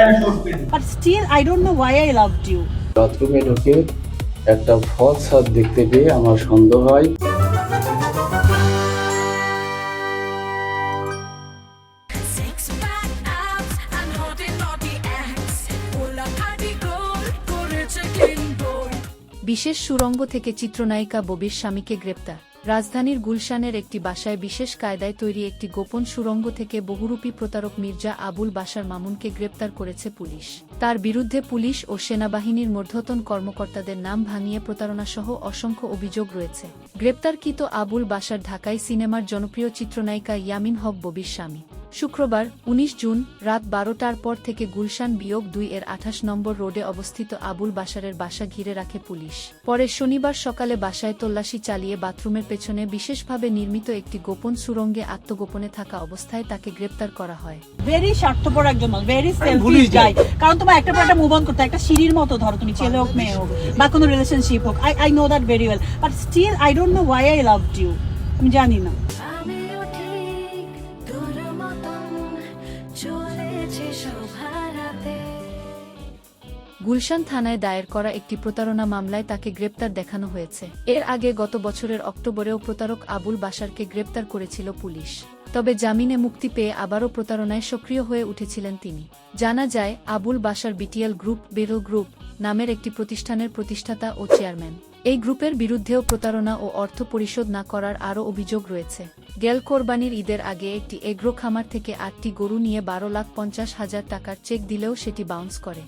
But still, I don't know why I loved you. বাথরুমে ঢুকে একটা ফলস হাত দেখতে পেয়ে আমার সন্দেহ হয়। বিশেষ সুড়ঙ্গ থেকে চিত্রনায়িকা ববির স্বামীকে গ্রেপ্তার। রাজধানীর গুলশানের একটি বাসায় বিশেষ কায়দায় তৈরি একটি গোপন সুড়ঙ্গ থেকে বহুরূপী প্রতারক মির্জা আবুল বাশার মামুনকে গ্রেপ্তার করেছে পুলিশ। তার বিরুদ্ধে পুলিশ ও সেনাবাহিনীর মধ্যতন কর্মকর্তাদের নাম ভাঙিয়ে প্রতারণাসহ অসংখ্য অভিযোগ রয়েছে। গ্রেপ্তারকৃত আবুল বাশার ঢাকায় সিনেমার জনপ্রিয় চিত্রনায়িকা ইয়ামিন হক ববির স্বামী। শুক্রবার ১৯ জুন রাত ১২টার পর থেকে গুলশান -২ এর ২৮ নম্বর রোডে অবস্থিত আবুল বাশারের বাসা ঘিরে রাখে পুলিশ। পরে শনিবার সকালে বাসায় তল্লাশি চালিয়ে বাথরুমের পেছনে বিশেষভাবে নির্মিত একটি গোপন সুড়ঙ্গে আত্মগোপনে থাকা অবস্থায় তাকে গ্রেপ্তার করা হয়। ভেরি স্বার্থপর একজন মানুষ, ভেরি সেলফিশ গাই। কারণ তোমার একটা পর একটা মুভ অন করতে, একটা সিঁড়ির মতো ধরো, তুমি ছেলে হোক মেয়ে হোক বা কোনো রিলেশনশিপ হোক। I know that very well, but still I don't know why I loved you. আমি জানি না। গুলশান থানায় দায়ের করা একটি প্রতারণা মামলায় তাকে গ্রেপ্তার দেখানো হয়েছে। এর আগে গত বছরের অক্টোবরেও প্রতারক আবুল বাশারকে গ্রেপ্তার করেছিল পুলিশ। তবে জামিনে মুক্তি পেয়ে আবারও প্রতারণায় সক্রিয় হয়ে উঠেছিলেন তিনি। জানা যায়, আবুল বাশার বিটিএল গ্রুপ বেরল গ্রুপ নামের একটি প্রতিষ্ঠানের প্রতিষ্ঠাতা ও চেয়ারম্যান। এই গ্রুপের বিরুদ্ধেও প্রতারণা ও অর্থ পরিশোধ না করার আরও অভিযোগ রয়েছে। গেল কোরবানির ঈদের আগে একটি এগ্রো খামার থেকে ৮টি গরু নিয়ে ১২,৫০,০০০ টাকার চেক দিলেও সেটি বাউন্স করে।